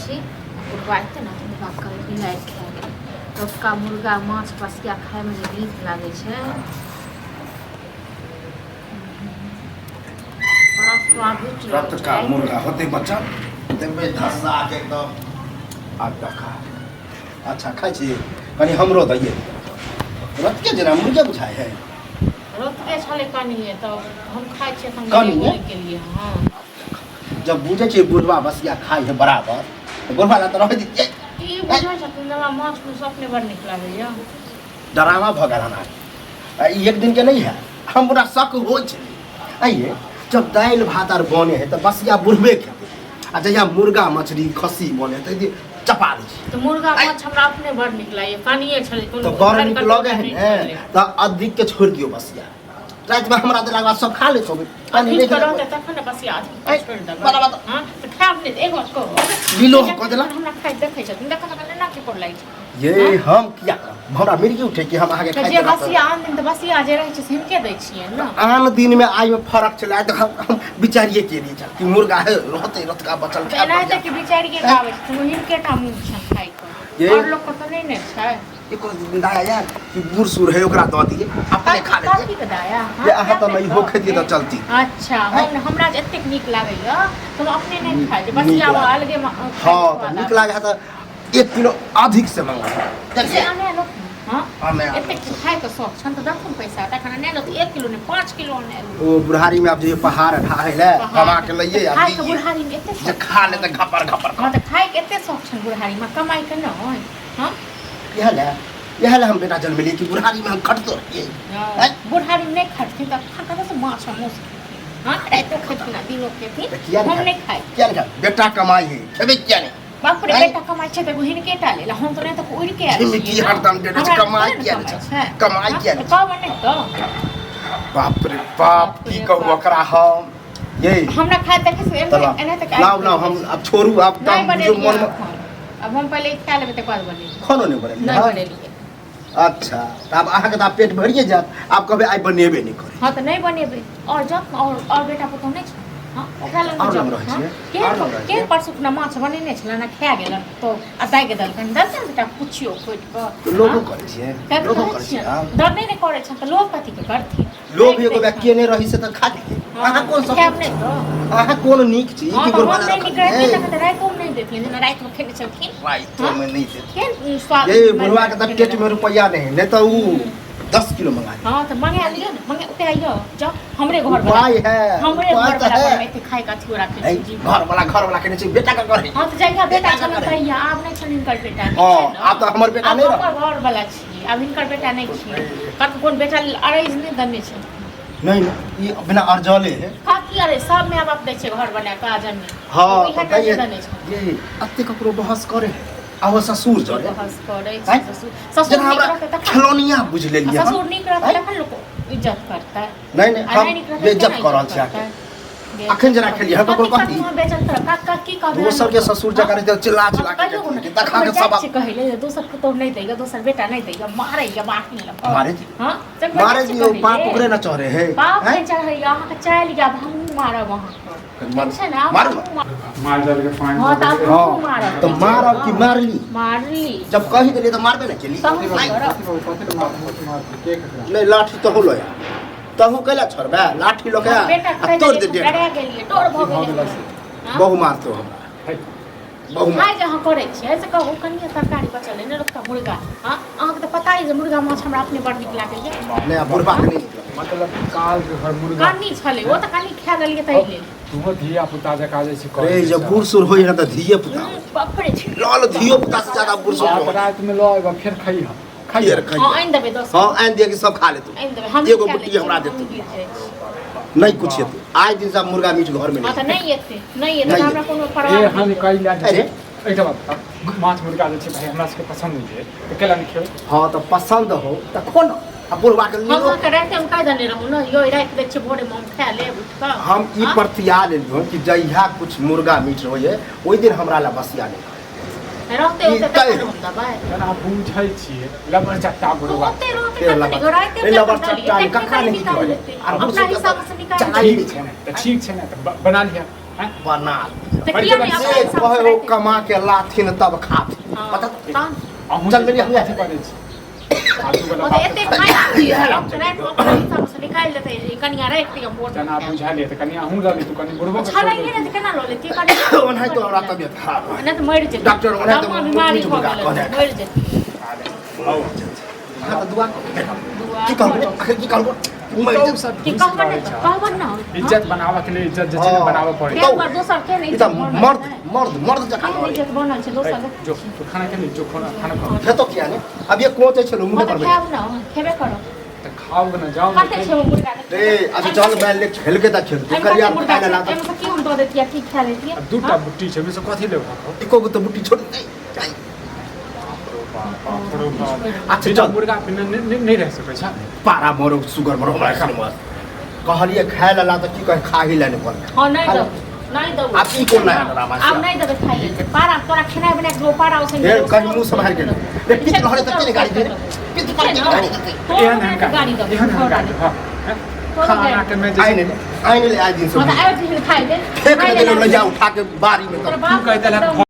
छी बुढ़बाते ना मुर्गा करे बिलाइ खाए टटका मुर्गा माछ पसिया खाए में जे नीक लागे छै बड़ा स्वादिष्ट लागे टटका मुर्गा होते बच्चा देबे धसा के एकदम आटा खा अच्छा खाइ छी कनी हमरो दैये रत के जना मुर्गा बुझाय है रत के छले कनिए तो हम खाइ छी हम कनिए? के लिए हां जब बुझे छी बुढ़वा बसिया खाइ है बराबर तो बुढ़वा ला तो रह दी ई बुझै छथिन हमरा माछ में सपने बड़ नीक लागैया डरावा भगल हमार एक दिन के नहीं है हमरा शक हो छै आइए जब दाल भात आर बने है तो बसिया बुढ़बे खेते आ जहिया मुर्गा मछली खस्सी बने तो चपा दी तो मुर्गा माछ हमरा अपने बड़ नीक लागैया कनिए छले तो बड़ नीक लगे है तो अधिक के छोड़ दियो बसिया रात में हमरा देला बाद सब खा ले सब पानी नहीं करते तखन बसिया आदमी छोड़ दे बराबर हां तो खाब नहीं एगो को बिलो क देला हमरा खाइ देखै छथिन देखा ना के कर लागि ये हम किया हमरा मिर्गी उठे कि हम आगे खाइ जे बसिया आन दिन तो बसिया जे रहै छै से हिनके दै छियै ना आन दिन में आइ में फर्क चला तो हम विचारिए के लिए कि मुर्गा है रहते रतका बचल खा एना है कि बिचारी के खावे छै हिनके टा मुंह छन खाइ को और लोग को तो नहीं ने छै एको दाया यार कि बूढ़ सूर है ओकरा दऽ दिए अपने खा ले काकी के दाया ये अहाँ तो नहीं हो खेती तो चलती अच्छा हमरा जे एतेक नीक लागैया तो अपने नहीं खाइ बसिया अलगे हां तो नीक लागे तो 1 किलो अधिक से मंगा चलिए आने लो हां आने एतेक खाइ के शौक छन तो दखन पैसा तखन ने लो 1 किलो ने 5 किलो ने ओ बुढ़ारी में आप जो पहाड़ ढाहे ले कमा के लइए आ खाइ के बुढ़ारी में एते जे खा ले त घपर घपर हां तो खाइ के एते शौक छन बुढ़ारी में कमाई के न हां यह ले हम बेटा जन्म लिए कि बुढ़ारी में हम खटतो रहिए बुढ़ारी में नहीं खटती तो खाता से माछ मुस हां रातो खटती ना दिनो खेती हम नहीं खाई क्या नहीं बेटा कमाई है खेबे क्या नहीं बाप रे बेटा कमाई छै त हिन के टाले हम तो नहीं तो उड़ के आछी की हरदम दे कमाई क्या नहीं कमाई क्या नहीं कब नहीं तो बाप रे बाप की कहू ओकरा हम ये हमरा खाए देखे से एने तक लाओ हम अब छोड़ू आप जो मन अब हम पहले खा लेबे त बाद बने खानो नहीं बने नहीं बनेलिए अच्छा तब अहाँ के पेट भरिए जात आप कहबे आई बनेबे नहीं करे हां तो नहीं बनेबे और जब और बेटा पुतो नहीं छै हां ओकरा लग जब के परसु ना माछ बनेने छला ना खा गेल तो अताई के दल कन दस बेटा पुछियो खोट क लोगो करे छै लोगो करे छै डर नहीं करे छ त लोग कथि के करथि लोग एगो व्यक्ति ने रही से त खा ली अहाँ कोन सब नहीं तो अहाँ कोन नीक छी की गुरबाना नहीं निकलते तक त रात को नहीं देथिन ना रात को खेने छलखिन रात में नहीं देथिन के स्वाद ये बुढ़वा के त पेट में रुपया नहीं तो ऊ 10 किलो मंगा हां तो मंगा लियो ना मंगा उते आइयो जा हमरे घर भाई है हमरे घर वाला में ते खाए का थी राखे छी घर वाला कहने छी बेटा का करे हां तो जाइया बेटा छन कहिया आब नहीं छन इनकर बेटा हां आप तो हमर बेटा नहीं रह घर वाला छी अब इनकर बेटा नहीं छी कत कोन बेटा अरेज नहीं दने छै नहीं ये बिना अर्जले है का की अरे सब में आप दै छै घर बना का जमीन हां बताइए ये अत्ते ककरो बहस करे आहो ससुर जरे बहस करे ससुर हमरा खलोनिया बुझ लेलिए ससुर नीक रहत तखन लोग इज्जत करता है नहीं हम बेइज्जत कर रहल छी आके अखन जरा खेलिए हम ककरो कहती बेइज्जत कर का की कहबे दोसर के ससुर जका रहते चिल्ला चिल्ला के देखा के सब कहले दोसर को तो नहीं देगा दोसर बेटा नहीं देगा मारेगा बाकी लग मारे जी हां मारे जी ओ पाप ओकरे न चढ़े है पाप नहीं चढ़े यहां के चल गया हम मारा वहां मारो मार डाल के पानी हां तो मारा तो मारो कि मारली जब कही देली तो मारबे ना केली नहीं लाठी तो होलो यार तहु कैला छोड़बे लाठी लोके तोड़ दे डरा गेलिए तोड़ भ गेलिए बहु मारतो हमरा बहु खाइ जहाँ करे छै से कहू कनिया तरकारी बचल है ने रखता मुर्गा हां अहाँ के तो पता है जे मुर्गा माछ हमरा अपने बड़ नीक लागै है नहीं बुढ़वा के नहीं मतलब काल के घर मुर्गा कानी छले वो तो कानी खा गेलिए तै ले तुहो धिया पुता जका जे छै अरे जब बूढ़ सुर होई ना तो धिये पुता बाप रे छी लाल धियो पुता से ज्यादा बूढ़ सुर रात में लो एबा फिर खाई खाइए हां आइन देबे दोस्त हां आइन दिए कि सब खा ले तू आइन देबे हम एगो बुट्टी हमरा दे तू नहीं कुछ हेतु आज दिन सब मुर्गा मीट घर में हां तो नहीं एते हमरा कोनो परवाह ए हम कहि ला अरे एकटा बात माछ मुर्गा जे छै भाई हमरा सबके पसंद नहीं है तो केला नहीं खेबै हां तो पसंद हो त खो न अब बुढ़वा के हम के रात हम काहे दने रहू न यो रात दे छै भोरे में खा ले उठ का हम ई प्रतिया लेलियो कि जइहा कुछ मुर्गा मीट होय ओइ दिन हमरा ला बसिया नहीं रहते होते तखन हम दबाय जना बुझै छियै लबर चट्टा बुढ़वा होते रहते गराइते लबर चट्टा कखा नहीं निकले अपना हिसाब से निकाल ठीक छै ने त ठीक छै ने त बना लिया हैं? बना तो बड़ी किया जगह नहीं से अपना कहे वो कमा के लाथिन तब खात पता अहूँ चल मेरी हमें अथी करै छी आजू वाला ओ बात एते खाइ रात को सब से निकाल लेते कनिया रे एक मोट जना बुझा ले त कनी अहूँ लली तू कनी बुढ़बो के छाला ये ने केना लो लेती काटे ओनाहि तो हमरा तबियत खराब है ना तो मर जेते डॉक्टर ओनाहि तो बीमारी हो मुर्गा गेल कहने मर जेते आओ हां तो दुआ की कहबो आखिर की कहबो तो सब की कहबो ना इज्जत बनावा के लिए इज्जत जे छै बनावा पड़े एक बार दोसर के नहीं ई त मर्द जका इज्जत बनल छै दोसर जो तू खाना के लिए जो खाना खाओ है तो क्या ने अब ये कोचे छलो मुंह पर खाओ ना खेबे करो त खाओ ना जाओ खाते छे मुर्गा रे आज चल मैं ले खेल के ता खेल तू करिया खाना ला एमे की हम दो देतिया ठीक खा लेतिया अब दूटा बुट्टी छै में से कथि ले खाओ एको गो तो बुट्टी छोड़ दे अच्छा चल मुर्गा बिना नहीं रह सकै छ पारा मरो सुगर मरो हमरा खाने मत कहलिए खाए ला तो की कहे खा ही लेने पर हां नहीं दो आप ई कोन नया ड्रामा अब नहीं देबे खाइ ले पारा तोरा खेनाइ बना के पारा ओसे ढेर कहीं मुंह संभाल के रे पित लहरे तक के गाड़ी दे पित पर के गाड़ी दे एहन गाड़ी दो हां खाना के में आइने ले आज दिन से मतलब आए दिन खाइ दे फेंक दे ले जा उठा के बारी में तोरा तू कहते